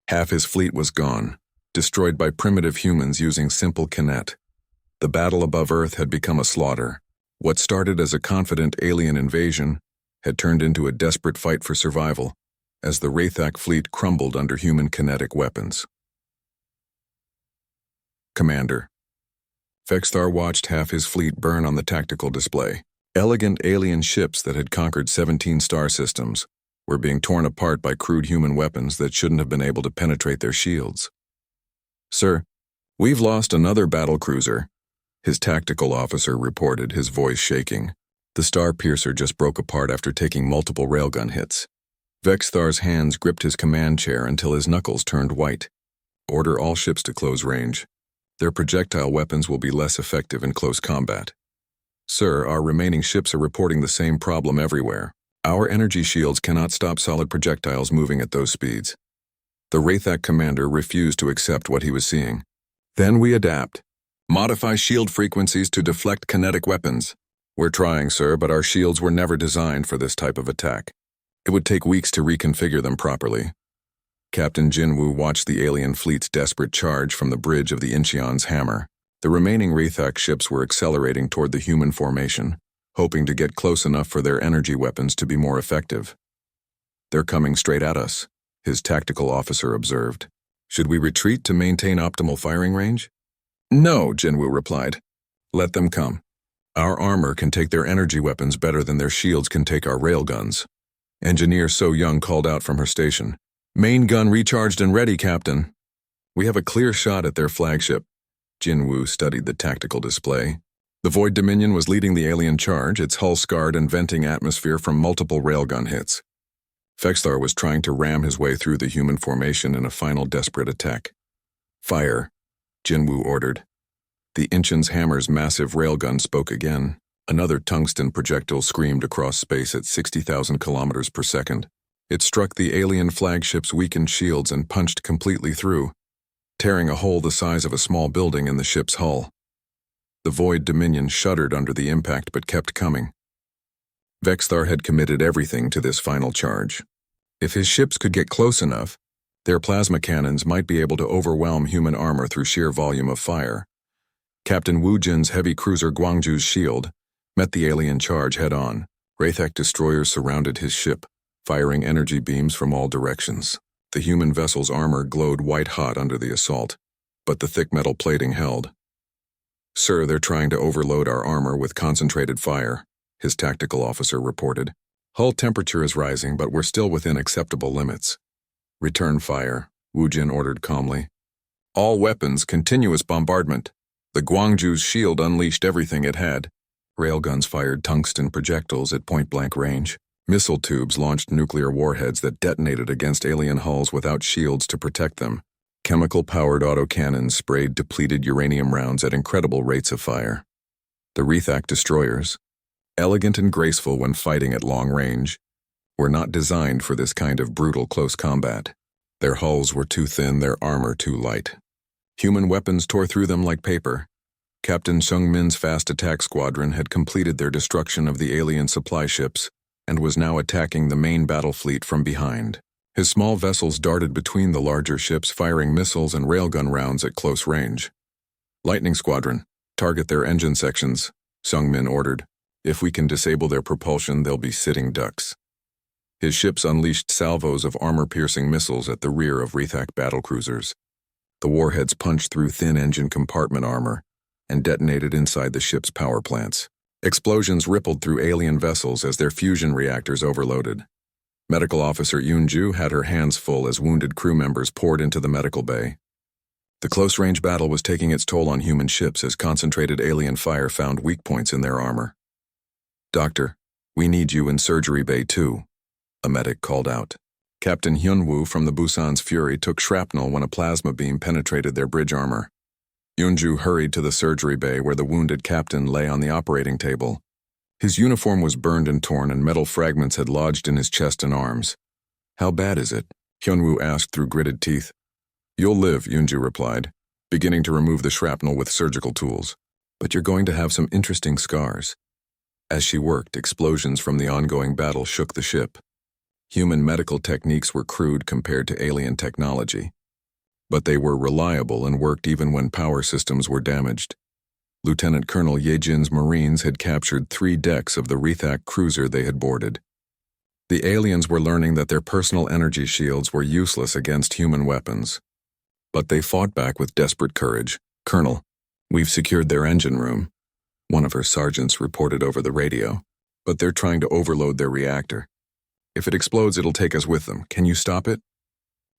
Half his fleet was gone, destroyed by primitive humans using simple kinet. The battle above Earth had become a slaughter. What started as a confident alien invasion had turned into a desperate fight for survival, as the Wraithak fleet crumbled under human kinetic weapons. Commander. Vexthar watched half his fleet burn on the tactical display. Elegant alien ships that had conquered 17 star systems were being torn apart by crude human weapons that shouldn't have been able to penetrate their shields. "Sir, we've lost another battlecruiser," his tactical officer reported, his voice shaking. The Star Piercer just broke apart after taking multiple railgun hits. Vexthar's hands gripped his command chair until his knuckles turned white. "Order all ships to close range. Their projectile weapons will be less effective in close combat." "Sir, our remaining ships are reporting the same problem everywhere. Our energy shields cannot stop solid projectiles moving at those speeds." The Wraithak commander refused to accept what he was seeing. "Then we adapt. Modify shield frequencies to deflect kinetic weapons." "We're trying, sir, but our shields were never designed for this type of attack. It would take weeks to reconfigure them properly." Captain Jinwoo watched the alien fleet's desperate charge from the bridge of the Incheon's hammer. The remaining Wraithak ships were accelerating toward the human formation, hoping to get close enough for their energy weapons to be more effective. "They're coming straight at us," his tactical officer observed. "Should we retreat to maintain optimal firing range?" "No," Jinwoo replied. "Let them come. Our armor can take their energy weapons better than their shields can take our railguns." Engineer So Young called out from her station. "Main gun recharged and ready, Captain." "We have a clear shot at their flagship." Jinwoo studied the tactical display. The Void Dominion was leading the alien charge, its hull scarred and venting atmosphere from multiple railgun hits. Vexthar was trying to ram his way through the human formation in a final desperate attack. "Fire," Jinwoo ordered. The Incheon's hammer's massive railgun spoke again. Another tungsten projectile screamed across space at 60,000 kilometers per second. It struck the alien flagship's weakened shields and punched completely through, tearing a hole the size of a small building in the ship's hull. The Void Dominion shuddered under the impact but kept coming. Vexthar had committed everything to this final charge. If his ships could get close enough, their plasma cannons might be able to overwhelm human armor through sheer volume of fire. Captain Wu Jin's heavy cruiser Guangzhou's shield met the alien charge head-on. Wraithak destroyers surrounded his ship, firing energy beams from all directions. The human vessel's armor glowed white-hot under the assault, but the thick metal plating held. "Sir, they're trying to overload our armor with concentrated fire," his tactical officer reported. "Hull temperature is rising, but we're still within acceptable limits." "Return fire," Wu Jin ordered calmly. "All weapons, continuous bombardment." The Guangzhou's shield unleashed everything it had. Railguns fired tungsten projectiles at point-blank range. Missile tubes launched nuclear warheads that detonated against alien hulls without shields to protect them. Chemical-powered autocannons sprayed depleted uranium rounds at incredible rates of fire. The Wraithak destroyers, elegant and graceful when fighting at long range, were not designed for this kind of brutal close combat. Their hulls were too thin, their armor too light. Human weapons tore through them like paper. Captain Sung Min's fast attack squadron had completed their destruction of the alien supply ships and was now attacking the main battle fleet from behind. His small vessels darted between the larger ships, firing missiles and railgun rounds at close range. "Lightning Squadron, target their engine sections," Sung Min ordered. "If we can disable their propulsion, they'll be sitting ducks." His ships unleashed salvos of armor-piercing missiles at the rear of Wraithak battlecruisers. The warheads punched through thin engine compartment armor and detonated inside the ship's power plants. Explosions rippled through alien vessels as their fusion reactors overloaded. Medical Officer Yoon-ju had her hands full as wounded crew members poured into the medical bay. The close-range battle was taking its toll on human ships as concentrated alien fire found weak points in their armor. "Doctor, we need you in Surgery Bay too," a medic called out. Captain Hyun-woo from the Busan's Fury took shrapnel when a plasma beam penetrated their bridge armor. Yoon-ju hurried to the surgery bay where the wounded captain lay on the operating table. His uniform was burned and torn, and metal fragments had lodged in his chest and arms. "How bad is it?" Hyun-woo asked through gritted teeth. "You'll live," Yoon-ju replied, beginning to remove the shrapnel with surgical tools. "But you're going to have some interesting scars." As she worked, explosions from the ongoing battle shook the ship. Human medical techniques were crude compared to alien technology. but they were reliable and worked even when power systems were damaged. Lieutenant Colonel Yejin's Marines had captured 3 decks of the Rethak cruiser they had boarded. The aliens were learning that their personal energy shields were useless against human weapons. But they fought back with desperate courage. "Colonel, we've secured their engine room," one of her sergeants reported over the radio. "But they're trying to overload their reactor. If it explodes, it'll take us with them. Can you stop it?"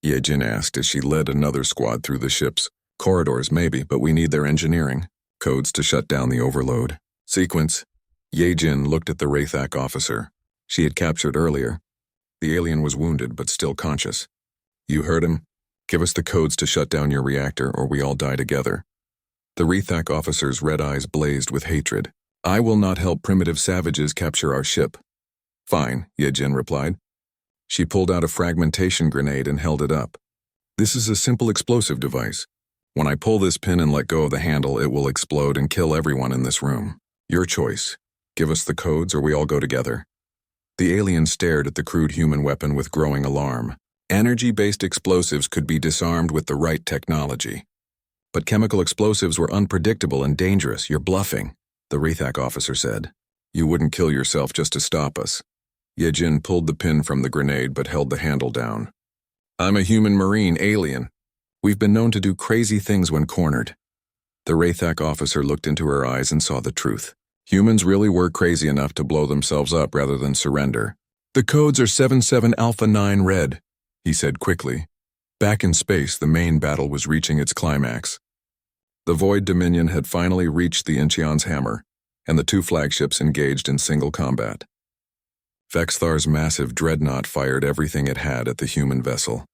Yejin asked as she led another squad through the ships. "Corridors, maybe, but we need their engineering codes to shut down the overload." "Sequence." Yejin looked at the Rethak officer she had captured earlier. The alien was wounded but still conscious. "You heard him? Give us the codes to shut down your reactor or we all die together." The Rethak officer's red eyes blazed with hatred. "I will not help primitive savages capture our ship." "Fine," Yejin replied. She pulled out a fragmentation grenade and held it up. "This is a simple explosive device. When I pull this pin and let go of the handle, it will explode and kill everyone in this room. Your choice. Give us the codes or we all go together." The alien stared at the crude human weapon with growing alarm. Energy-based explosives could be disarmed with the right technology. But chemical explosives were unpredictable and dangerous. "You're bluffing," the Rethak officer said. "You wouldn't kill yourself just to stop us." Yejin pulled the pin from the grenade but held the handle down. "I'm a human marine alien. We've been known to do crazy things when cornered." The Rethak officer looked into her eyes and saw the truth. Humans really were crazy enough to blow themselves up rather than surrender. "The codes are 77 Alpha 9 Red," he said quickly. Back in space, the main battle was reaching its climax. The Void Dominion had finally reached the Incheon's hammer, and the 2 flagships engaged in single combat. Vexthar's massive dreadnought fired everything it had at the human vessel.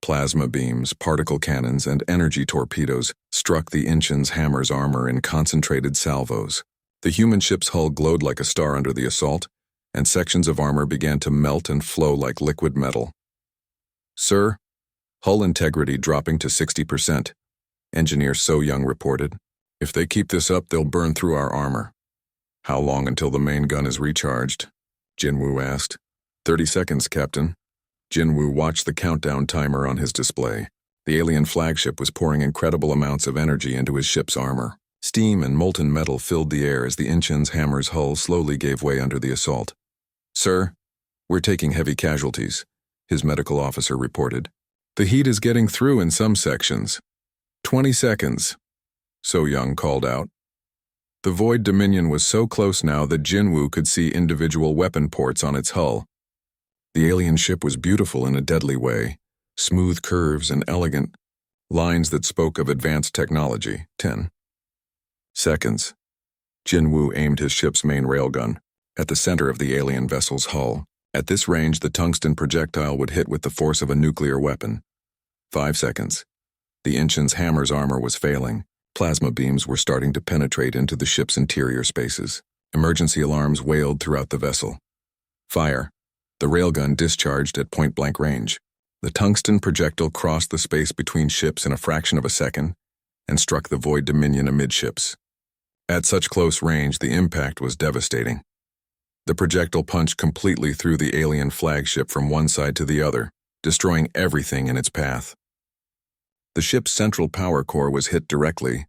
Plasma beams, particle cannons, and energy torpedoes struck the Incheon's hammer's armor in concentrated salvos. The human ship's hull glowed like a star under the assault, and sections of armor began to melt and flow like liquid metal. "Sir, hull integrity dropping to 60%, Engineer So Young reported. "If they keep this up, they'll burn through our armor." "How long until the main gun is recharged?" Jinwoo asked. 30 seconds, Captain." Jinwoo watched the countdown timer on his display. The alien flagship was pouring incredible amounts of energy into his ship's armor. Steam and molten metal filled the air as the Incheon's hammer's hull slowly gave way under the assault. "Sir, we're taking heavy casualties," his medical officer reported. "The heat is getting through in some sections." 20 seconds, So Young called out. The Void Dominion was so close now that Jinwoo could see individual weapon ports on its hull. The alien ship was beautiful in a deadly way, smooth curves and elegant lines that spoke of advanced technology. 10 seconds. Jinwoo aimed his ship's main railgun at the center of the alien vessel's hull. At this range, the tungsten projectile would hit with the force of a nuclear weapon. 5 seconds. The Incheon's hammer's armor was failing. Plasma beams were starting to penetrate into the ship's interior spaces. Emergency alarms wailed throughout the vessel. Fire. The railgun discharged at point-blank range. The tungsten projectile crossed the space between ships in a fraction of a second and struck the Void Dominion amidships. At such close range, the impact was devastating. The projectile punched completely through the alien flagship from one side to the other, destroying everything in its path. The ship's central power core was hit directly,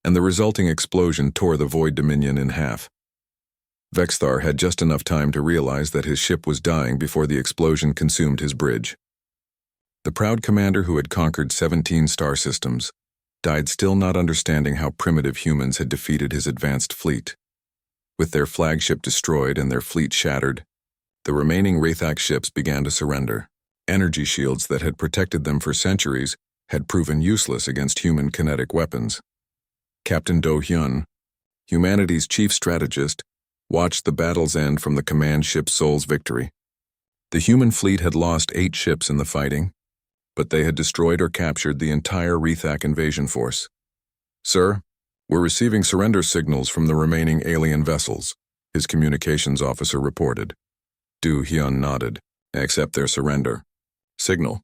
and the resulting explosion tore the Void Dominion in half. Vexthar had just enough time to realize that his ship was dying before the explosion consumed his bridge. The proud commander who had conquered 17 star systems died still not understanding how primitive humans had defeated his advanced fleet. With their flagship destroyed and their fleet shattered, the remaining Rethak ships began to surrender. Energy shields that had protected them for centuries had proven useless against human kinetic weapons. Captain Do Hyun, humanity's chief strategist, watched the battle's end from the command ship Seoul's victory. The human fleet had lost 8 ships in the fighting, but they had destroyed or captured the entire Rethak invasion force. "Sir, we're receiving surrender signals from the remaining alien vessels," his communications officer reported. Do Hyun nodded. "Accept their surrender." Signal.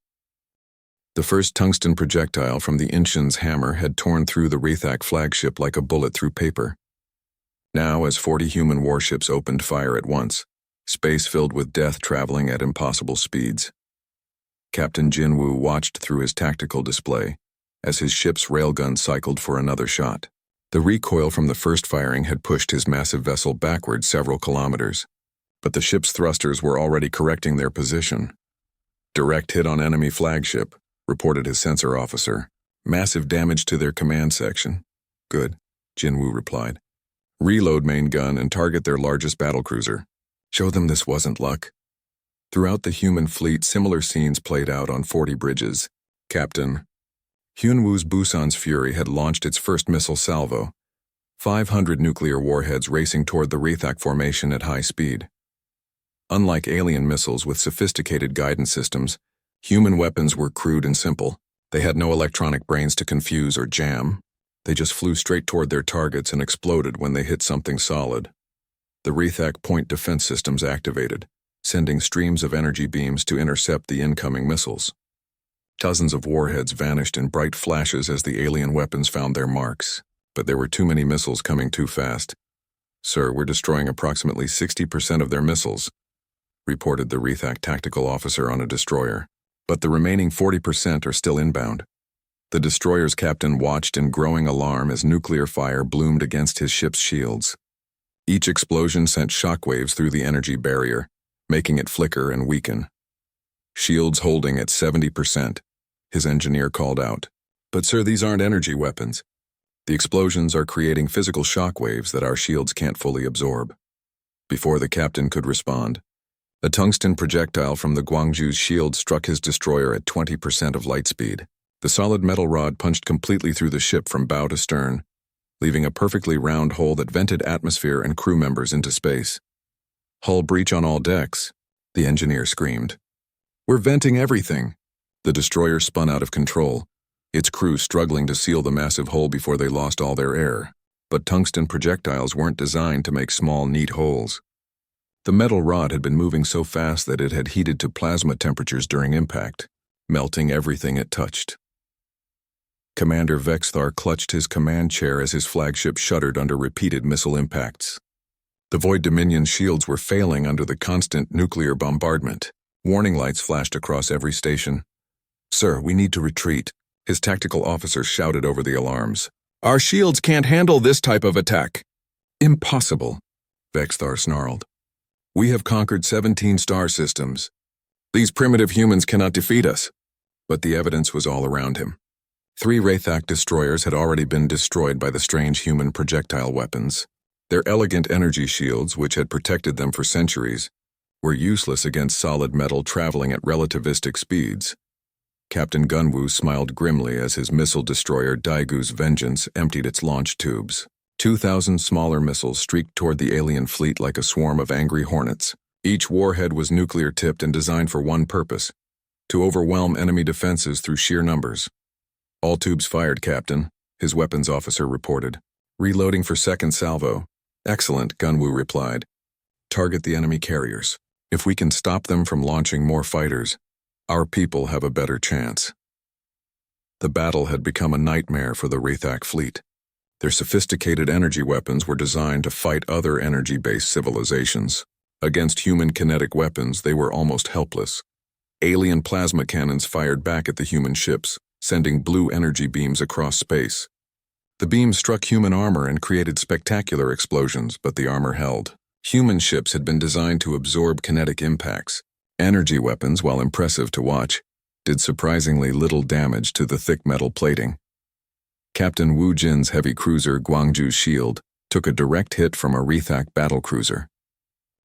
The first tungsten projectile from the Incheon's hammer had torn through the Rethak flagship like a bullet through paper. Now, as 40 human warships opened fire at once, space filled with death traveling at impossible speeds. Captain Jinwoo watched through his tactical display, as his ship's railgun cycled for another shot. The recoil from the first firing had pushed his massive vessel backward several kilometers, but the ship's thrusters were already correcting their position. "Direct hit on enemy flagship," reported his sensor officer. "Massive damage to their command section." "Good," Jinwoo replied. "Reload main gun and target their largest battlecruiser. Show them this wasn't luck." Throughout the human fleet, similar scenes played out on 40 bridges. Captain Hyunwoo's Busan's Fury had launched its first missile salvo, 500 nuclear warheads racing toward the Rethak formation at high speed. Unlike alien missiles with sophisticated guidance systems, human weapons were crude and simple. They had no electronic brains to confuse or jam. They just flew straight toward their targets and exploded when they hit something solid. The Rethak point defense systems activated, sending streams of energy beams to intercept the incoming missiles. Dozens of warheads vanished in bright flashes as the alien weapons found their marks, but there were too many missiles coming too fast. "Sir, we're destroying approximately 60% of their missiles," reported the Rethak tactical officer on a destroyer, "but the remaining 40% are still inbound." The destroyer's captain watched in growing alarm as nuclear fire bloomed against his ship's shields. Each explosion sent shockwaves through the energy barrier, making it flicker and weaken. "Shields holding at 70%. His engineer called out. "But sir, these aren't energy weapons. The explosions are creating physical shockwaves that our shields can't fully absorb." Before the captain could respond, a tungsten projectile from the Gwangju's shield struck his destroyer at 20% of light speed. The solid metal rod punched completely through the ship from bow to stern, leaving a perfectly round hole that vented atmosphere and crew members into space. "Hull breach on all decks," the engineer screamed. "We're venting everything." The destroyer spun out of control, its crew struggling to seal the massive hole before they lost all their air. But tungsten projectiles weren't designed to make small, neat holes. The metal rod had been moving so fast that it had heated to plasma temperatures during impact, melting everything it touched. Commander Vexthar clutched his command chair as his flagship shuddered under repeated missile impacts. The Void Dominion's shields were failing under the constant nuclear bombardment. Warning lights flashed across every station. "Sir, we need to retreat," his tactical officer shouted over the alarms. "Our shields can't handle this type of attack." "Impossible," Vexthar snarled. "We have conquered 17 star systems. These primitive humans cannot defeat us." But the evidence was all around him. 3 Rethak destroyers had already been destroyed by the strange human projectile weapons. Their elegant energy shields, which had protected them for centuries, were useless against solid metal traveling at relativistic speeds. Captain Gunwoo smiled grimly as his missile destroyer Daigu's Vengeance emptied its launch tubes. 2,000 smaller missiles streaked toward the alien fleet like a swarm of angry hornets. Each warhead was nuclear-tipped and designed for one purpose: to overwhelm enemy defenses through sheer numbers. "All tubes fired, Captain," his weapons officer reported. "Reloading for second salvo." "Excellent," Gunwoo replied. "Target the enemy carriers. If we can stop them from launching more fighters, our people have a better chance." The battle had become a nightmare for the Rethak fleet. Their sophisticated energy weapons were designed to fight other energy-based civilizations. Against human kinetic weapons, they were almost helpless. Alien plasma cannons fired back at the human ships, sending blue energy beams across space. The beams struck human armor and created spectacular explosions, but the armor held. Human ships had been designed to absorb kinetic impacts. Energy weapons, while impressive to watch, did surprisingly little damage to the thick metal plating. Captain Wu Jin's heavy cruiser Gwangju's Shield took a direct hit from a Rethak battlecruiser.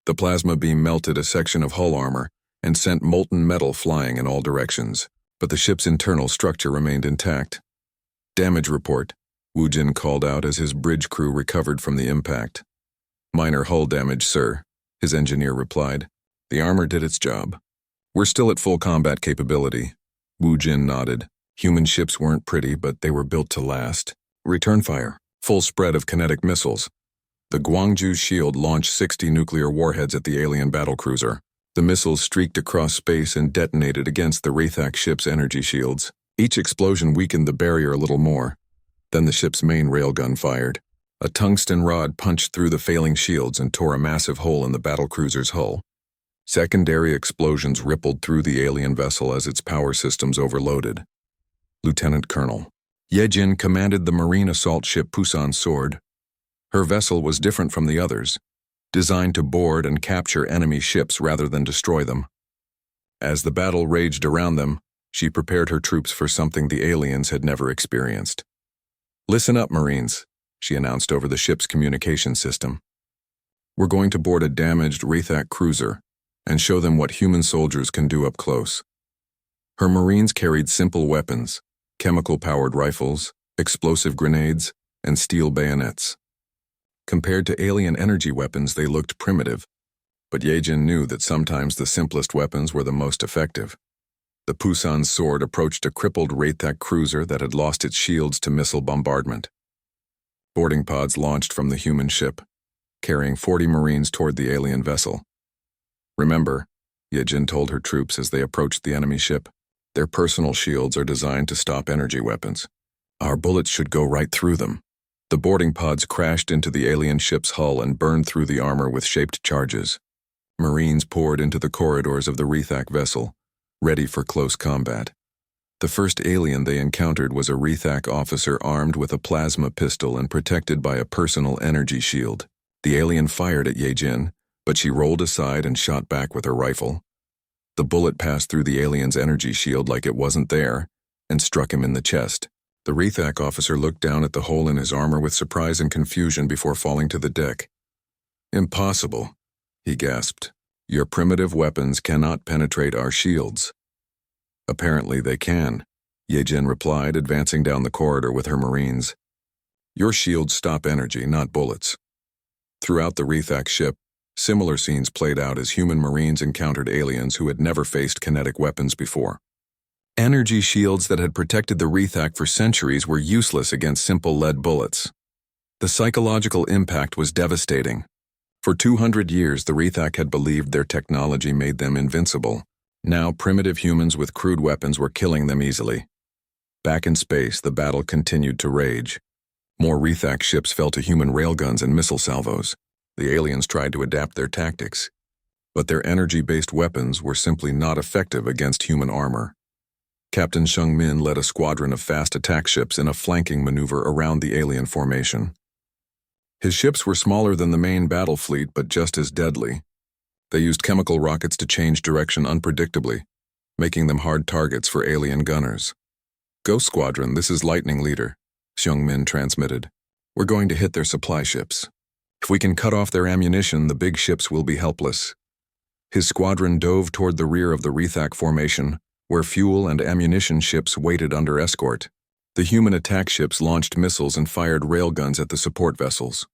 The plasma beam melted a section of hull armor and sent molten metal flying in all directions, but the ship's internal structure remained intact. "Damage report," Wu Jin called out as his bridge crew recovered from the impact. "Minor hull damage, sir," his engineer replied. "The armor did its job." "We're still at full combat capability," Wu Jin nodded. Human ships weren't pretty, but they were built to last. "Return fire." Full spread of kinetic missiles. The Gwangju Shield launched 60 nuclear warheads at the alien battlecruiser. The missiles streaked across space and detonated against the Rethak ship's energy shields. Each explosion weakened the barrier a little more. Then the ship's main railgun fired. A tungsten rod punched through the failing shields and tore a massive hole in the battlecruiser's hull. Secondary explosions rippled through the alien vessel as its power systems overloaded. "Lieutenant Colonel," Yejin commanded the marine assault ship Pusan Sword. Her vessel was different from the others, designed to board and capture enemy ships rather than destroy them. As the battle raged around them, she prepared her troops for something the aliens had never experienced. "Listen up, Marines," she announced over the ship's communication system. "We're going to board a damaged Rethak cruiser and show them what human soldiers can do up close." Her Marines carried simple weapons, chemical-powered rifles, explosive grenades, and steel bayonets. Compared to alien energy weapons, they looked primitive, but Yejin knew that sometimes the simplest weapons were the most effective. The Pusan Sword approached a crippled Rethak cruiser that had lost its shields to missile bombardment. Boarding pods launched from the human ship, carrying 40 Marines toward the alien vessel. "Remember," Yejin told her troops as they approached the enemy ship, "their personal shields are designed to stop energy weapons. Our bullets should go right through them." The boarding pods crashed into the alien ship's hull and burned through the armor with shaped charges. Marines poured into the corridors of the Rethak vessel, ready for close combat. The first alien they encountered was a Rethak officer armed with a plasma pistol and protected by a personal energy shield. The alien fired at Yejin, but she rolled aside and shot back with her rifle. The bullet passed through the alien's energy shield like it wasn't there, and struck him in the chest. The Rethak officer looked down at the hole in his armor with surprise and confusion before falling to the deck. "Impossible," he gasped. "Your primitive weapons cannot penetrate our shields." "Apparently they can," Yejin replied, advancing down the corridor with her Marines. "Your shields stop energy, not bullets." Throughout the Rethak ship, similar scenes played out as human Marines encountered aliens who had never faced kinetic weapons before. Energy shields that had protected the Rethak for centuries were useless against simple lead bullets. The psychological impact was devastating. For 200 years, the Rethak had believed their technology made them invincible. Now, primitive humans with crude weapons were killing them easily. Back in space, the battle continued to rage. More Rethak ships fell to human railguns and missile salvos. The aliens tried to adapt their tactics, but their energy-based weapons were simply not effective against human armor. Captain Shung Min led a squadron of fast attack ships in a flanking maneuver around the alien formation. His ships were smaller than the main battle fleet, but just as deadly. They used chemical rockets to change direction unpredictably, making them hard targets for alien gunners. "Ghost Squadron, this is Lightning Leader," Shung Min transmitted. "We're going to hit their supply ships. If we can cut off their ammunition, the big ships will be helpless." His squadron dove toward the rear of the Rethak formation, where fuel and ammunition ships waited under escort. The human attack ships launched missiles and fired railguns at the support vessels.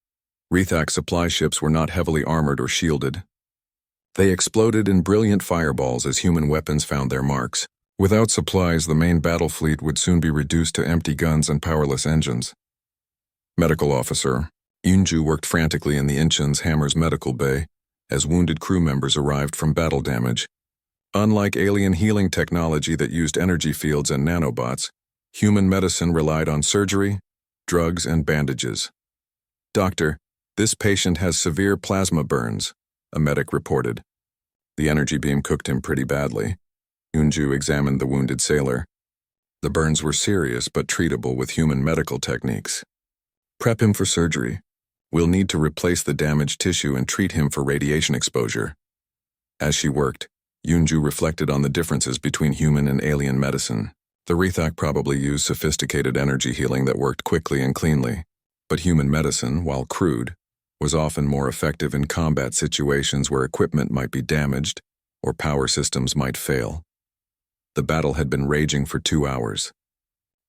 Rethak supply ships were not heavily armored or shielded. They exploded in brilliant fireballs as human weapons found their marks. Without supplies, the main battle fleet would soon be reduced to empty guns and powerless engines. Medical Officer Yunju worked frantically in the Inchen's Hammer's medical bay as wounded crew members arrived from battle damage. Unlike alien healing technology that used energy fields and nanobots, human medicine relied on surgery, drugs, and bandages. "Doctor, this patient has severe plasma burns," a medic reported. The energy beam cooked him pretty badly. Yunju examined the wounded sailor. The burns were serious but treatable with human medical techniques. "Prep him for surgery. We'll need to replace the damaged tissue and treat him for radiation exposure." As she worked, Yunju reflected on the differences between human and alien medicine. The Rethak probably used sophisticated energy healing that worked quickly and cleanly, but human medicine, while crude, was often more effective in combat situations where equipment might be damaged or power systems might fail. The battle had been raging for 2 hours,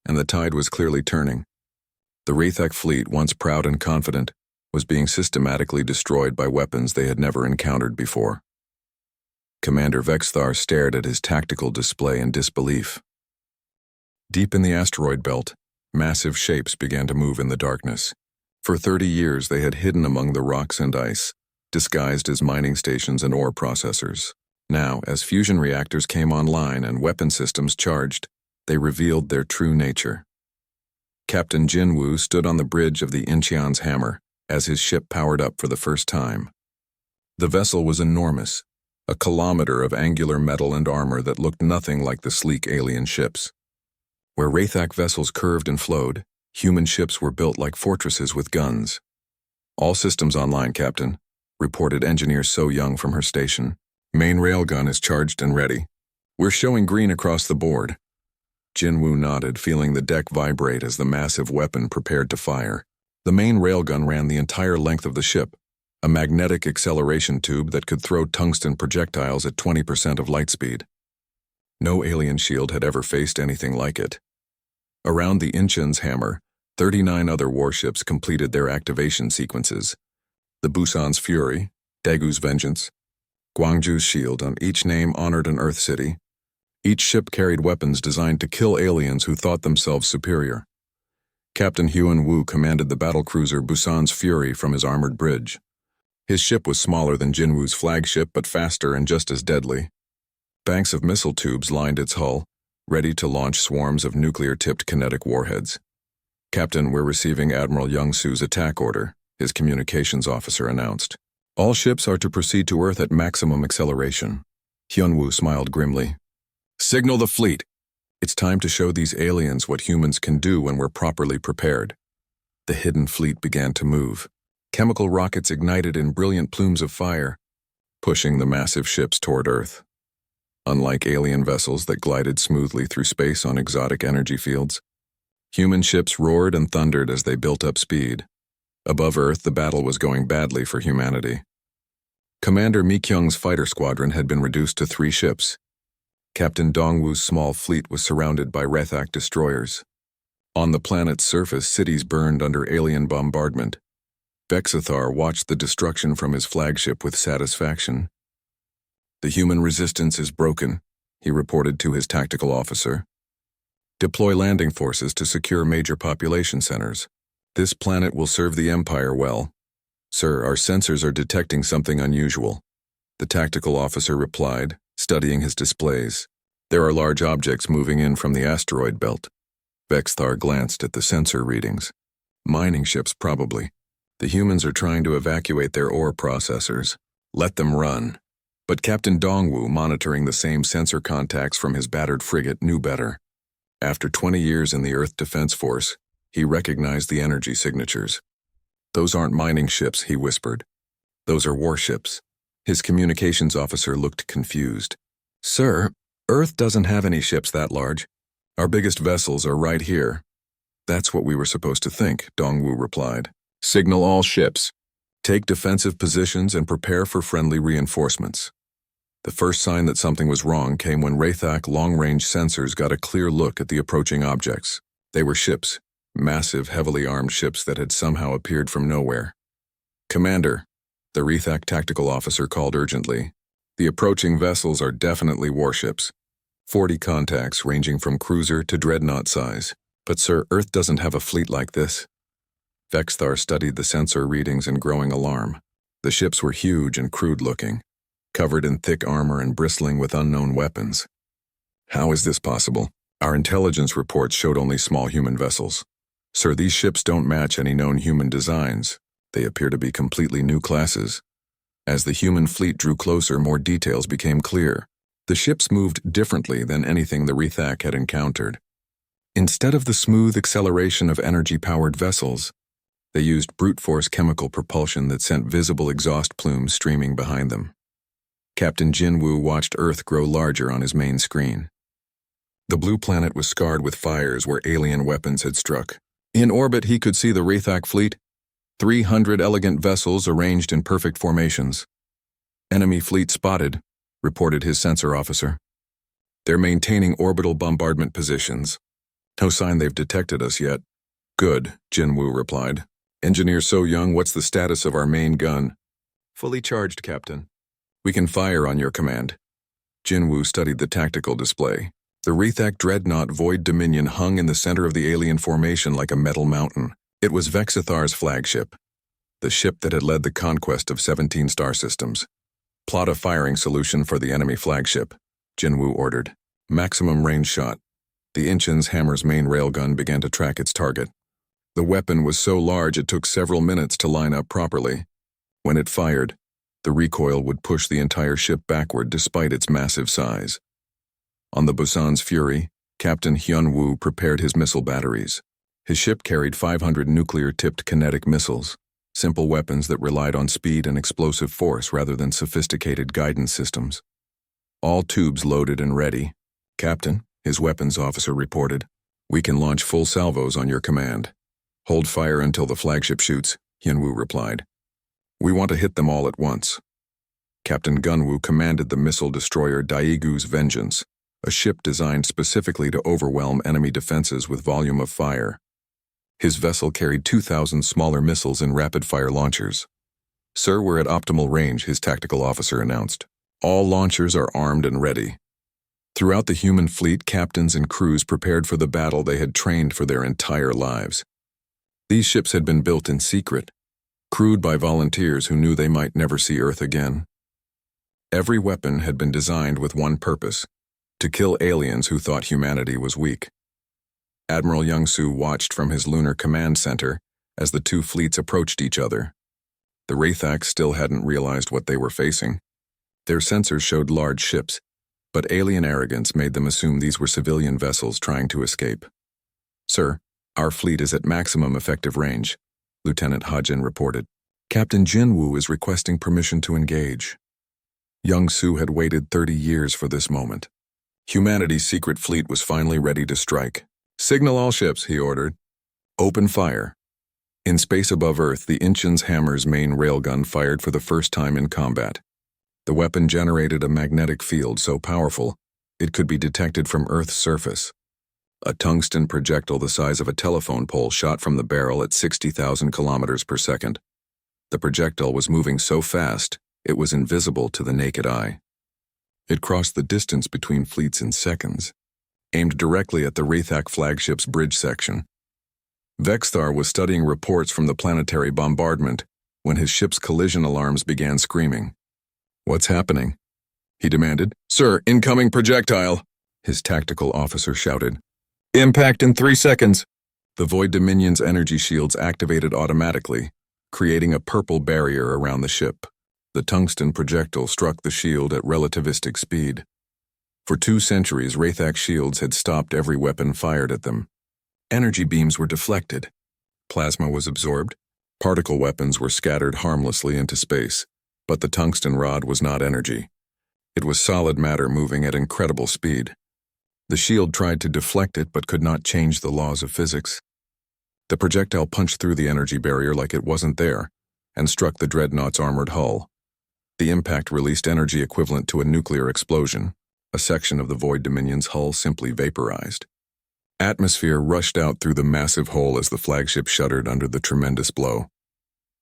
and the tide was clearly turning. The Rethak fleet, once proud and confident, was being systematically destroyed by weapons they had never encountered before. Commander Vexthar stared at his tactical display in disbelief. Deep in the asteroid belt, massive shapes began to move in the darkness. For 30 years they had hidden among the rocks and ice, disguised as mining stations and ore processors. Now, as fusion reactors came online and weapon systems charged, they revealed their true nature. Captain Jinwoo stood on the bridge of the Incheon's Hammer as his ship powered up for the first time. The vessel was enormous, a kilometer of angular metal and armor that looked nothing like the sleek alien ships. Where Wraithak vessels curved and flowed, human ships were built like fortresses with guns. "All systems online, Captain," reported Engineer So Young from her station. "Main railgun is charged and ready. We're showing green across the board." Jinwoo nodded, feeling the deck vibrate as the massive weapon prepared to fire. The main railgun ran the entire length of the ship, a magnetic acceleration tube that could throw tungsten projectiles at 20% of light speed. No alien shield had ever faced anything like it. Around the Inchen's hammer, 39 other warships completed their activation sequences. The Busan's Fury, Daegu's Vengeance, Gwangju's Shield, on each name honored an Earth city. Each ship carried weapons designed to kill aliens who thought themselves superior. Captain Hyun Woo commanded the battlecruiser Busan's Fury from his armored bridge. His ship was smaller than Jinwoo's flagship, but faster and just as deadly. Banks of missile tubes lined its hull, ready to launch swarms of nuclear-tipped kinetic warheads. "Captain, we're receiving Admiral Young-Soo's attack order," his communications officer announced. "All ships are to proceed to Earth at maximum acceleration." Hyun-woo smiled grimly. "Signal the fleet. It's time to show these aliens what humans can do when we're properly prepared." The hidden fleet began to move. Chemical rockets ignited in brilliant plumes of fire, pushing the massive ships toward Earth. Unlike alien vessels that glided smoothly through space on exotic energy fields, human ships roared and thundered as they built up speed. Above Earth, the battle was going badly for humanity. Commander Mi Kyung's fighter squadron had been reduced to 3 ships. Captain Dongwoo's small fleet was surrounded by Wraithak destroyers. On the planet's surface, cities burned under alien bombardment. Vexathar watched the destruction from his flagship with satisfaction. "The human resistance is broken," he reported to his tactical officer. "Deploy landing forces to secure major population centers. This planet will serve the Empire well." "Sir, our sensors are detecting something unusual," the tactical officer replied, studying his displays. "There are large objects moving in from the asteroid belt." Vexthar glanced at the sensor readings. "Mining ships, probably. The humans are trying to evacuate their ore processors. Let them run." But Captain Dongwoo, monitoring the same sensor contacts from his battered frigate, knew better. After 20 years in the Earth Defense Force, he recognized the energy signatures. "Those aren't mining ships," he whispered. "Those are warships." His communications officer looked confused. "Sir, Earth doesn't have any ships that large. Our biggest vessels are right here." "That's what we were supposed to think," Dongwoo replied. "Signal all ships. Take defensive positions and prepare for friendly reinforcements." The first sign that something was wrong came when Wraithak long-range sensors got a clear look at the approaching objects. They were ships, massive, heavily armed ships that had somehow appeared from nowhere. "Commander," the Wraithak tactical officer called urgently, "the approaching vessels are definitely warships. 40 contacts ranging from cruiser to dreadnought size. But sir, Earth doesn't have a fleet like this." Vexthar studied the sensor readings in growing alarm. The ships were huge and crude-looking, covered in thick armor and bristling with unknown weapons. "How is this possible? Our intelligence reports showed only small human vessels. Sir, these ships don't match any known human designs. They appear to be completely new classes." As the human fleet drew closer, more details became clear. The ships moved differently than anything the Wraithak had encountered. Instead of the smooth acceleration of energy-powered vessels, they used brute-force chemical propulsion that sent visible exhaust plumes streaming behind them. Captain Jinwoo watched Earth grow larger on his main screen. The blue planet was scarred with fires where alien weapons had struck. In orbit, he could see the Wraithak fleet, 300 elegant vessels arranged in perfect formations. "Enemy fleet spotted," reported his sensor officer. "They're maintaining orbital bombardment positions. No sign they've detected us yet." "Good," Jinwoo replied. "Engineer So Young, what's the status of our main gun?" "Fully charged, Captain." "We can fire on your command." Jinwoo studied the tactical display. The Wraithak dreadnought Void Dominion hung in the center of the alien formation like a metal mountain. It was Vexathar's flagship, the ship that had led the conquest of 17 star systems. "Plot a firing solution for the enemy flagship," Jinwoo ordered. Maximum range shot. The Inchen's hammer's main railgun began to track its target. The weapon was so large it took several minutes to line up properly. When it fired, the recoil would push the entire ship backward despite its massive size. On the Busan's Fury, Captain Hyun-woo prepared his missile batteries. His ship carried 500 nuclear-tipped kinetic missiles, simple weapons that relied on speed and explosive force rather than sophisticated guidance systems. All tubes loaded and ready. Captain, his weapons officer reported, "We can launch full salvos on your command. Hold fire until the flagship shoots," Hyun-woo replied. "We want to hit them all at once." Captain Gun-woo commanded the missile destroyer Daegu's Vengeance, a ship designed specifically to overwhelm enemy defenses with volume of fire. His vessel carried 2,000 smaller missiles in rapid-fire launchers. "Sir, we're at optimal range," his tactical officer announced. "All launchers are armed and ready." Throughout the human fleet, captains and crews prepared for the battle they had trained for their entire lives. These ships had been built in secret, crewed by volunteers who knew they might never see Earth again. Every weapon had been designed with one purpose: to kill aliens who thought humanity was weak. Admiral Young-soo watched from his lunar command center as the two fleets approached each other. The Wraithaks still hadn't realized what they were facing. Their sensors showed large ships, but alien arrogance made them assume these were civilian vessels trying to escape. "Sir, our fleet is at maximum effective range," Lieutenant Ha-jin reported. "Captain Jin-woo is requesting permission to engage." Young-soo had waited 30 years for this moment. Humanity's secret fleet was finally ready to strike. "Signal all ships," he ordered. "Open fire." In space above Earth, the Incheon's Hammer's main railgun fired for the first time in combat. The weapon generated a magnetic field so powerful it could be detected from Earth's surface. A tungsten projectile the size of a telephone pole shot from the barrel at 60,000 kilometers per second. The projectile was moving so fast it was invisible to the naked eye. It crossed the distance between fleets in seconds, aimed directly at the Wraithak flagship's bridge section. Vexthar was studying reports from the planetary bombardment when his ship's collision alarms began screaming. "What's happening?" he demanded. "Sir, incoming projectile," his tactical officer shouted. "Impact in 3 seconds." The Void Dominion's energy shields activated automatically, creating a purple barrier around the ship. The tungsten projectile struck the shield at relativistic speed. For 2 centuries, Wraithak shields had stopped every weapon fired at them. Energy beams were deflected. Plasma was absorbed. Particle weapons were scattered harmlessly into space. But the tungsten rod was not energy. It was solid matter moving at incredible speed. The shield tried to deflect it but could not change the laws of physics. The projectile punched through the energy barrier like it wasn't there and struck the dreadnought's armored hull. The impact released energy equivalent to a nuclear explosion. A section of the Void Dominion's hull simply vaporized. Atmosphere rushed out through the massive hole as the flagship shuddered under the tremendous blow.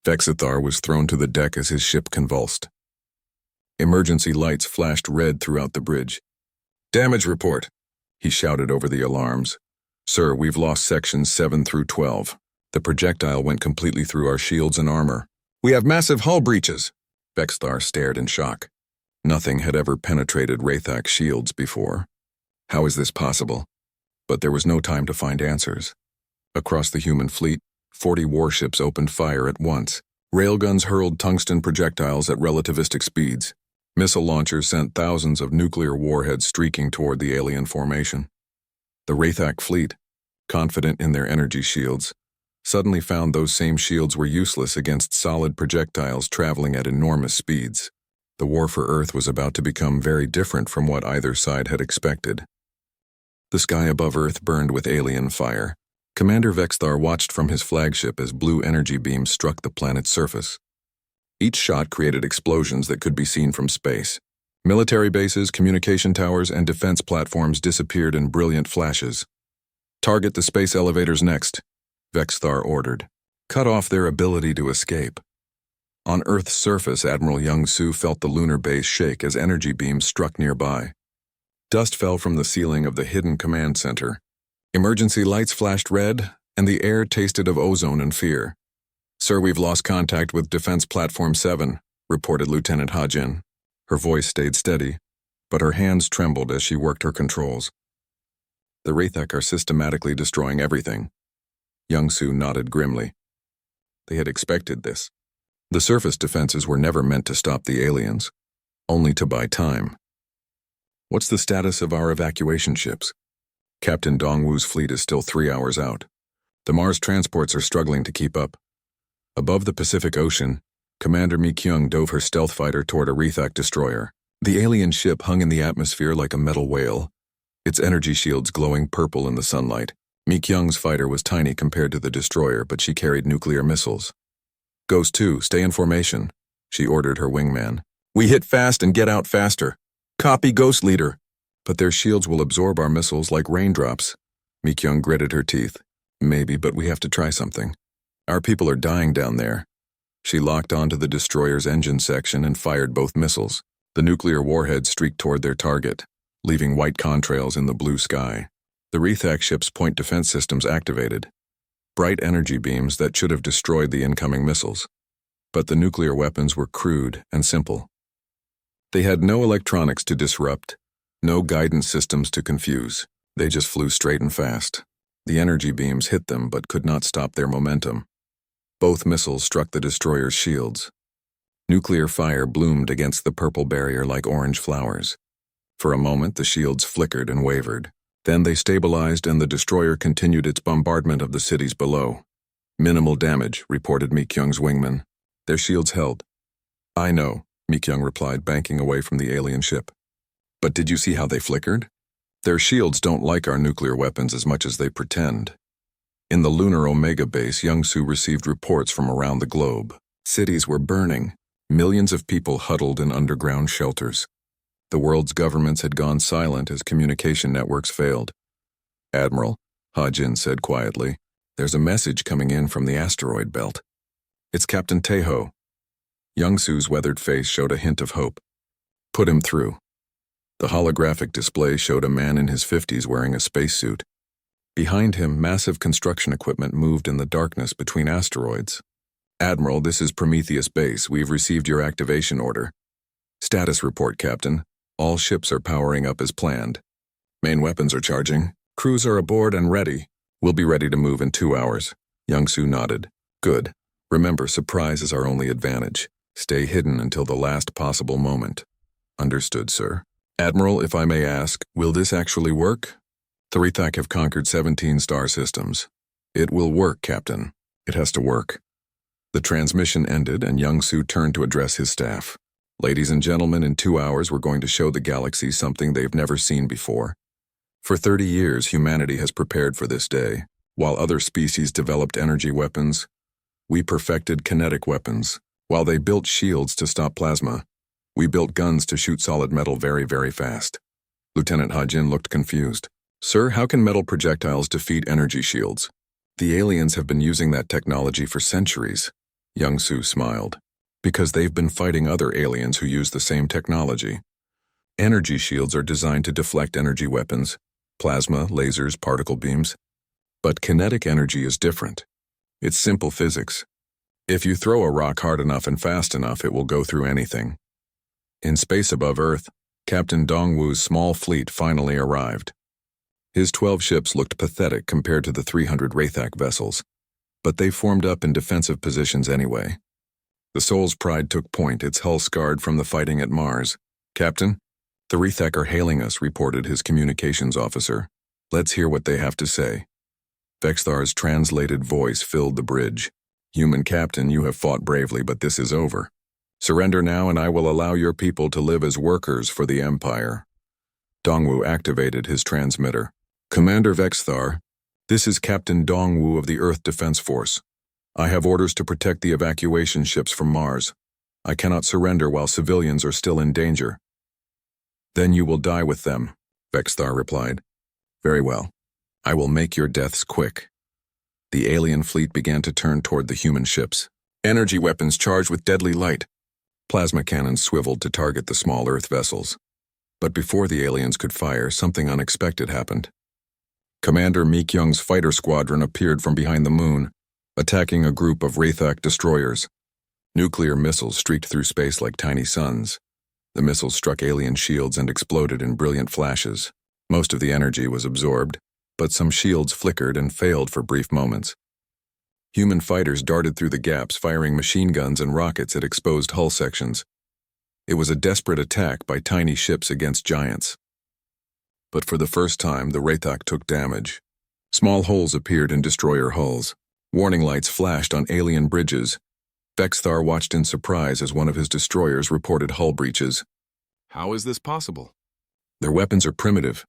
Vexithar was thrown to the deck as his ship convulsed. Emergency lights flashed red throughout the bridge. "Damage report," he shouted over the alarms. "Sir, we've lost sections 7 through 12. The projectile went completely through our shields and armor. We have massive hull breaches." Vexthar stared in shock. Nothing had ever penetrated Wraithak's shields before. How is this possible? But there was no time to find answers. Across the human fleet, 40 warships opened fire at once. Railguns hurled tungsten projectiles at relativistic speeds. Missile launchers sent thousands of nuclear warheads streaking toward the alien formation. The Wraithak fleet, confident in their energy shields, suddenly found those same shields were useless against solid projectiles traveling at enormous speeds. The war for Earth was about to become very different from what either side had expected. The sky above Earth burned with alien fire. Commander Vexthar watched from his flagship as blue energy beams struck the planet's surface. Each shot created explosions that could be seen from space. Military bases, communication towers, and defense platforms disappeared in brilliant flashes. "Target the space elevators next," Vexthar ordered. "Cut off their ability to escape." On Earth's surface, Admiral Young-soo felt the lunar base shake as energy beams struck nearby. Dust fell from the ceiling of the hidden command center. Emergency lights flashed red, and the air tasted of ozone and fear. "Sir, we've lost contact with Defense Platform 7, reported Lieutenant Ha-jin. Her voice stayed steady, but her hands trembled as she worked her controls. "The Wraithak are systematically destroying everything." Young-soo nodded grimly. They had expected this. The surface defenses were never meant to stop the aliens, only to buy time. "What's the status of our evacuation ships?" Captain Dongwu's fleet is still 3 hours out. The Mars transports are struggling to keep up. Above the Pacific Ocean, Commander Mi-kyung dove her stealth fighter toward a Rethak destroyer. The alien ship hung in the atmosphere like a metal whale, its energy shields glowing purple in the sunlight. Mi-kyung's fighter was tiny compared to the destroyer, but she carried nuclear missiles. Ghost 2, stay in formation, she ordered her wingman. We hit fast and get out faster. Copy, Ghost Leader. But their shields will absorb our missiles like raindrops. Mi-kyung gritted her teeth. Maybe, but we have to try something. Our people are dying down there. She locked onto the destroyer's engine section and fired both missiles. The nuclear warhead streaked toward their target, leaving white contrails in the blue sky. The Rethak ship's point defense systems activated. Bright energy beams that should have destroyed the incoming missiles. But the nuclear weapons were crude and simple. They had no electronics to disrupt, no guidance systems to confuse. They just flew straight and fast. The energy beams hit them but could not stop their momentum. Both missiles struck the destroyer's shields. Nuclear fire bloomed against the purple barrier like orange flowers. For a moment, the shields flickered and wavered. Then they stabilized and the destroyer continued its bombardment of the cities below. Minimal damage, reported Mi-kyung's wingman. Their shields held. I know, Mi-kyung replied, banking away from the alien ship. But did you see how they flickered? Their shields don't like our nuclear weapons as much as they pretend. In the lunar Omega base, Youngsu received reports from around the globe. Cities were burning, millions of people huddled in underground shelters. The world's governments had gone silent as communication networks failed. Admiral, Ha-jin said quietly, there's a message coming in from the asteroid belt. It's Captain Taeho. Youngsu's weathered face showed a hint of hope. Put him through. The holographic display showed a man in his 50s wearing a spacesuit. Behind him, massive construction equipment moved in the darkness between asteroids. Admiral, this is Prometheus Base. We've received your activation order. Status report, Captain. All ships are powering up as planned. Main weapons are charging. Crews are aboard and ready. We'll be ready to move in 2 hours. Youngsu nodded. Good. Remember, surprise is our only advantage. Stay hidden until the last possible moment. Understood, sir. Admiral, if I may ask, will this actually work? The Rethak have conquered 17 star systems. It will work, Captain. It has to work. The transmission ended and Youngsu turned to address his staff. Ladies and gentlemen, in 2 hours we're going to show the galaxy something they've never seen before. For 30 years, humanity has prepared for this day. While other species developed energy weapons, we perfected kinetic weapons. While they built shields to stop plasma, we built guns to shoot solid metal very, very fast. Lieutenant Ha-jin looked confused. Sir, how can metal projectiles defeat energy shields? The aliens have been using that technology for centuries. Youngsu smiled. Because they've been fighting other aliens who use the same technology. Energy shields are designed to deflect energy weapons, plasma, lasers, particle beams. But kinetic energy is different. It's simple physics. If you throw a rock hard enough and fast enough, it will go through anything. In space above Earth, Captain Dongwu's small fleet finally arrived. His 12 ships looked pathetic compared to the 300 Rethak vessels, but they formed up in defensive positions anyway. The Soul's Pride took point, its hull scarred from the fighting at Mars. Captain, the Rethak are hailing us, reported his communications officer. Let's hear what they have to say. Vexthar's translated voice filled the bridge. Human Captain, you have fought bravely, but this is over. Surrender now and I will allow your people to live as workers for the Empire. Dongwu activated his transmitter. Commander Vexthar, this is Captain Dongwu of the Earth Defense Force. I have orders to protect the evacuation ships from Mars. I cannot surrender while civilians are still in danger. Then you will die with them, Vexthar replied. Very well. I will make your deaths quick. The alien fleet began to turn toward the human ships. Energy weapons charged with deadly light. Plasma cannons swiveled to target the small Earth vessels. But before the aliens could fire, something unexpected happened. Commander Mi-kyung's fighter squadron appeared from behind the moon, attacking a group of Rethak destroyers. Nuclear missiles streaked through space like tiny suns. The missiles struck alien shields and exploded in brilliant flashes. Most of the energy was absorbed, but some shields flickered and failed for brief moments. Human fighters darted through the gaps, firing machine guns and rockets at exposed hull sections. It was a desperate attack by tiny ships against giants. But for the first time, the Wraithak took damage. Small holes appeared in destroyer hulls. Warning lights flashed on alien bridges. Vexthar watched in surprise as one of his destroyers reported hull breaches. How is this possible? Their weapons are primitive.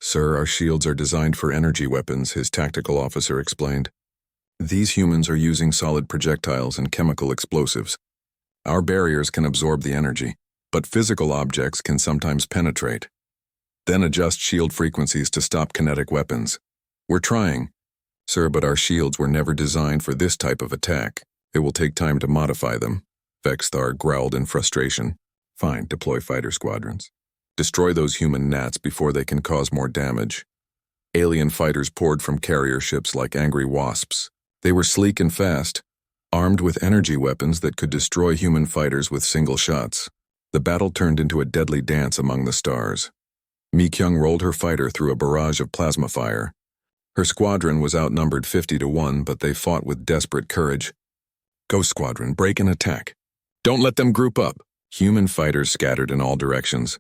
Sir, our shields are designed for energy weapons, his tactical officer explained. These humans are using solid projectiles and chemical explosives. Our barriers can absorb the energy, but physical objects can sometimes penetrate. Then adjust shield frequencies to stop kinetic weapons. We're trying, sir, but our shields were never designed for this type of attack. It will take time to modify them. Vexthar growled in frustration. Fine, deploy fighter squadrons. Destroy those human gnats before they can cause more damage. Alien fighters poured from carrier ships like angry wasps. They were sleek and fast, armed with energy weapons that could destroy human fighters with single shots. The battle turned into a deadly dance among the stars. Mi-Kyung rolled her fighter through a barrage of plasma fire. Her squadron was outnumbered 50-1, but they fought with desperate courage. Go squadron, break and attack. Don't let them group up. Human fighters scattered in all directions,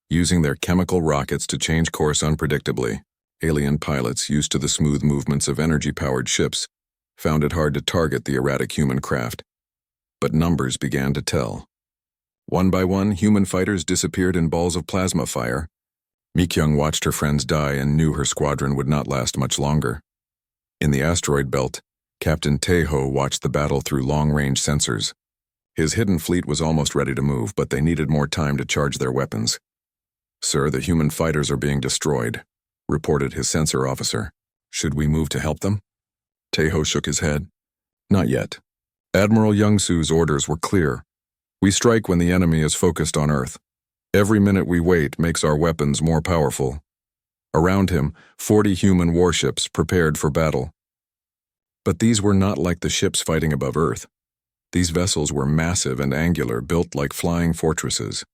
using their chemical rockets to change course unpredictably. Alien pilots, used to the smooth movements of energy-powered ships, found it hard to target the erratic human craft. But numbers began to tell. One by one, human fighters disappeared in balls of plasma fire. Mi-Kyung watched her friends die and knew her squadron would not last much longer. In the asteroid belt, Captain Taeho watched the battle through long-range sensors. His hidden fleet was almost ready to move, but they needed more time to charge their weapons. Sir, the human fighters are being destroyed, reported his sensor officer. Should we move to help them? Taeho shook his head. Not yet. Admiral Youngsu's orders were clear. We strike when the enemy is focused on Earth. Every minute we wait makes our weapons more powerful. Around him, 40 human warships prepared for battle. But these were not like the ships fighting above Earth. These vessels were massive and angular, built like flying fortresses.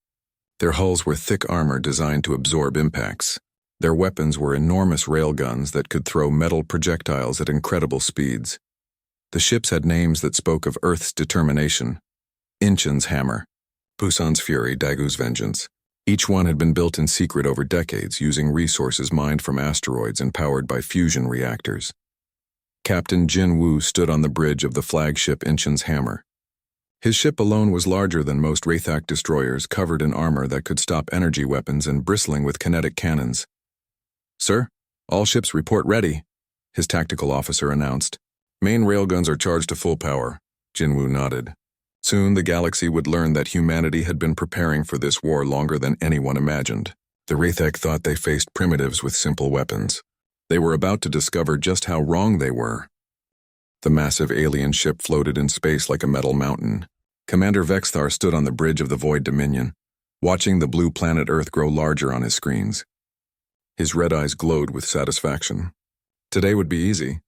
Their hulls were thick armor designed to absorb impacts. Their weapons were enormous railguns that could throw metal projectiles at incredible speeds. The ships had names that spoke of Earth's determination. Inchin's hammer, Busan's fury, Dagu's vengeance. Each one had been built in secret over decades, using resources mined from asteroids and powered by fusion reactors. Captain Jin Woo stood on the bridge of the flagship Inchin's hammer. His ship alone was larger than most Wraithak destroyers, covered in armor that could stop energy weapons and bristling with kinetic cannons. Sir, all ships report ready, his tactical officer announced. Main railguns are charged to full power. Jin Woo nodded. Soon the galaxy would learn that humanity had been preparing for this war longer than anyone imagined. The Wraithak thought they faced primitives with simple weapons. They were about to discover just how wrong they were. The massive alien ship floated in space like a metal mountain. Commander Vexthar stood on the bridge of the Void Dominion, watching the blue planet Earth grow larger on his screens. His red eyes glowed with satisfaction. Today would be easy.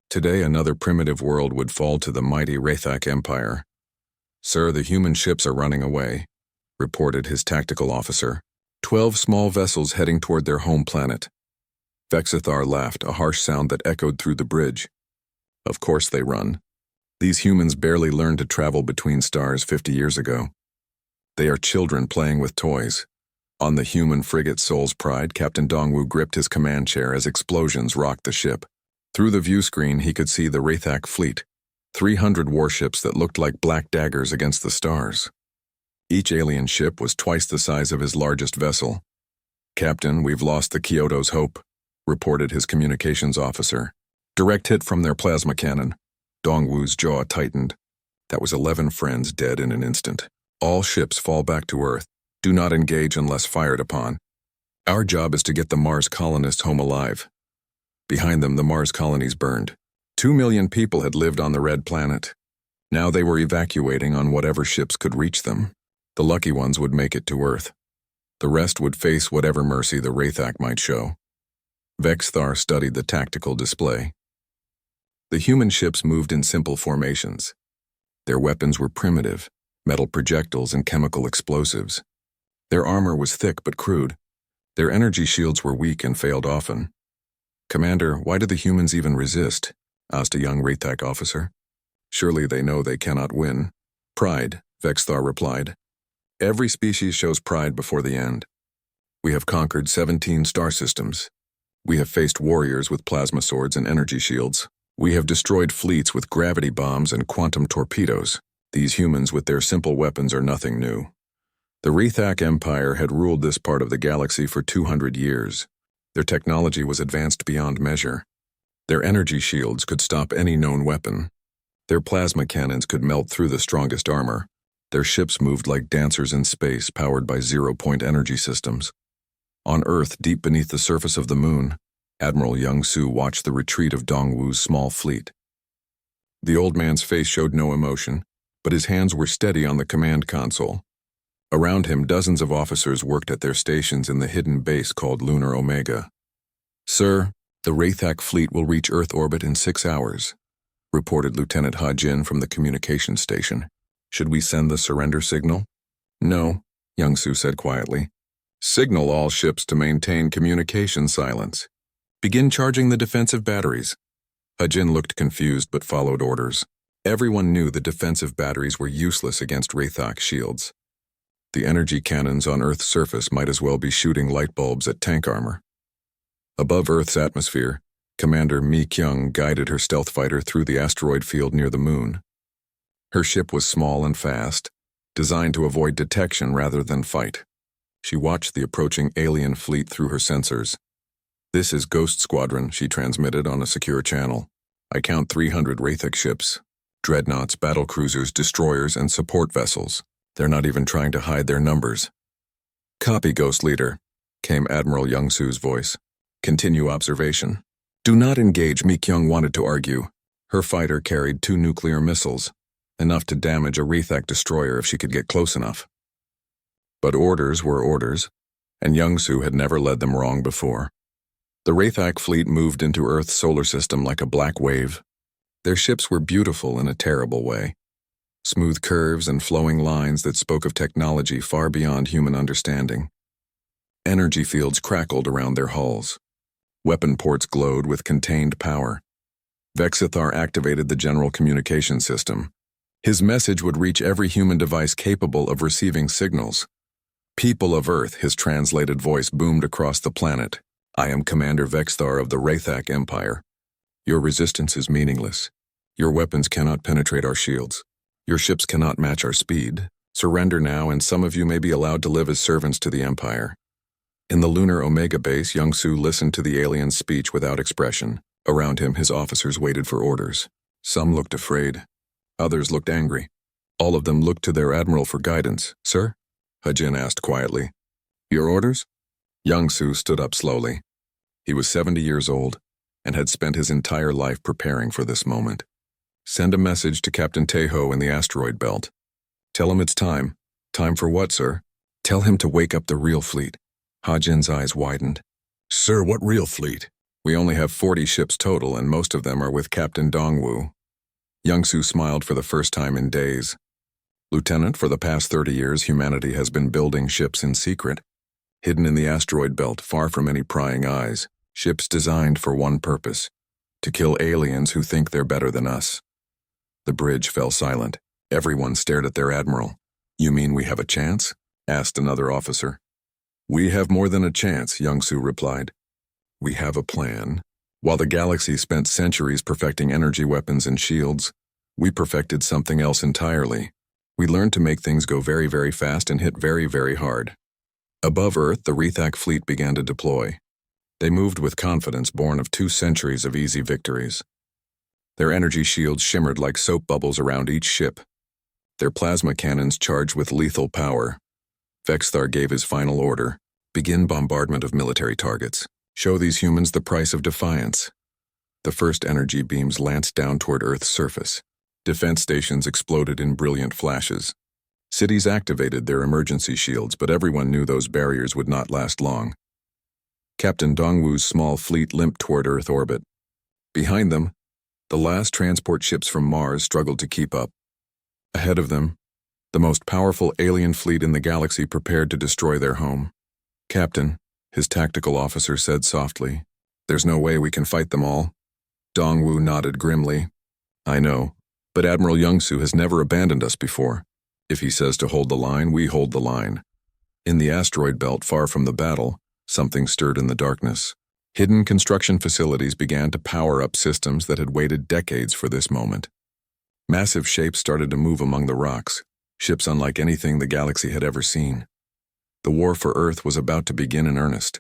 Today another primitive world would fall to the mighty Wraithak Empire. Sir, the human ships are running away, reported his tactical officer. 12 small vessels heading toward their home planet. Vexithar laughed, a harsh sound that echoed through the bridge. Of course they run. These humans barely learned to travel between stars 50 years ago. They are children playing with toys. On the human frigate Soul's Pride, Captain Dongwu gripped his command chair as explosions rocked the ship. Through the view screen, he could see the Wraithak fleet, 300 warships that looked like black daggers against the stars. Each alien ship was twice the size of his largest vessel. Captain, we've lost the Kyoto's hope, reported his communications officer. Direct hit from their plasma cannon. Dongwu's jaw tightened. That was 11 friends dead in an instant. All ships fall back to Earth. Do not engage unless fired upon. Our job is to get the Mars colonists home alive. Behind them, the Mars colonies burned. 2 million people had lived on the Red Planet. Now they were evacuating on whatever ships could reach them. The lucky ones would make it to Earth. The rest would face whatever mercy the Wraithak might show. Vexthar studied the tactical display. The human ships moved in simple formations. Their weapons were primitive, metal projectiles and chemical explosives. Their armor was thick but crude. Their energy shields were weak and failed often. Commander, why do the humans even resist? Asked a young Wraithak officer. Surely they know they cannot win. Pride, Vexthar replied. Every species shows pride before the end. We have conquered 17 star systems. We have faced warriors with plasma swords and energy shields. We have destroyed fleets with gravity bombs and quantum torpedoes. These humans with their simple weapons are nothing new. The Rethak Empire had ruled this part of the galaxy for 200 years. Their technology was advanced beyond measure. Their energy shields could stop any known weapon. Their plasma cannons could melt through the strongest armor. Their ships moved like dancers in space, powered by zero-point energy systems. On Earth, deep beneath the surface of the moon, Admiral Young-Su watched the retreat of Dongwu's small fleet. The old man's face showed no emotion, but his hands were steady on the command console. Around him, dozens of officers worked at their stations in the hidden base called Lunar Omega. "Sir, the Rethak fleet will reach Earth orbit in 6 hours," reported Lieutenant Ha-Jin from the communications station. "Should we send the surrender signal?" "No," Young-Su said quietly. "Signal all ships to maintain communication silence. Begin charging the defensive batteries." Ha-Jin looked confused but followed orders. Everyone knew the defensive batteries were useless against Rethak shields. The energy cannons on Earth's surface might as well be shooting light bulbs at tank armor. Above Earth's atmosphere, Commander Mi Kyung guided her stealth fighter through the asteroid field near the moon. Her ship was small and fast, designed to avoid detection rather than fight. She watched the approaching alien fleet through her sensors. "This is Ghost Squadron," she transmitted on a secure channel. "I count 300 Rethak ships. Dreadnoughts, battlecruisers, destroyers, and support vessels. They're not even trying to hide their numbers." "Copy, Ghost Leader," came Admiral Young-Su's voice. "Continue observation." "Do not engage," Mi Kyung wanted to argue. Her fighter carried 2 nuclear missiles, enough to damage a Rethak destroyer if she could get close enough. But orders were orders, and Young-Su had never led them wrong before. The Rethak fleet moved into Earth's solar system like a black wave. Their ships were beautiful in a terrible way. Smooth curves and flowing lines that spoke of technology far beyond human understanding. Energy fields crackled around their hulls. Weapon ports glowed with contained power. Vexithar activated the general communication system. His message would reach every human device capable of receiving signals. "People of Earth," his translated voice boomed across the planet. "I am Commander Vexthar of the Rethak Empire. Your resistance is meaningless. Your weapons cannot penetrate our shields. Your ships cannot match our speed. Surrender now, and some of you may be allowed to live as servants to the Empire." In the Lunar Omega base, Young-Su listened to the alien's speech without expression. Around him, his officers waited for orders. Some looked afraid. Others looked angry. All of them looked to their admiral for guidance. "Sir?" Ha-Jin asked quietly. "Your orders?" Young-Su stood up slowly. He was 70 years old and had spent his entire life preparing for this moment. "Send a message to Captain Teho in the asteroid belt. Tell him it's time." "Time for what, sir?" "Tell him to wake up the real fleet." Ha-Jin's eyes widened. "Sir, what real fleet?" "We only have 40 ships total, and most of them are with Captain Dongwu." Young-Su smiled for the first time in days. "Lieutenant, for the past 30 years, humanity has been building ships in secret, hidden in the asteroid belt, far from any prying eyes. Ships designed for one purpose: to kill aliens who think they're better than us." The bridge fell silent. Everyone stared at their admiral. "You mean we have a chance?" asked another officer. "We have more than a chance," Young-Su replied. "We have a plan. While the galaxy spent centuries perfecting energy weapons and shields, we perfected something else entirely. We learned to make things go very, very fast and hit very, very hard." Above Earth, the Rethak fleet began to deploy. They moved with confidence born of 2 centuries of easy victories. Their energy shields shimmered like soap bubbles around each ship. Their plasma cannons charged with lethal power. Vexthar gave his final order: "Begin bombardment of military targets. Show these humans the price of defiance." The first energy beams lanced down toward Earth's surface. Defense stations exploded in brilliant flashes. Cities activated their emergency shields, but everyone knew those barriers would not last long. Captain Dongwu's small fleet limped toward Earth orbit. Behind them, the last transport ships from Mars struggled to keep up. Ahead of them, the most powerful alien fleet in the galaxy prepared to destroy their home. "Captain," his tactical officer said softly, "there's no way we can fight them all." Dongwu nodded grimly. "I know, but Admiral Young-Su has never abandoned us before. If he says to hold the line, we hold the line." In the asteroid belt far from the battle, something stirred in the darkness. Hidden construction facilities began to power up systems that had waited decades for this moment. Massive shapes started to move among the rocks, ships unlike anything the galaxy had ever seen. The war for Earth was about to begin in earnest.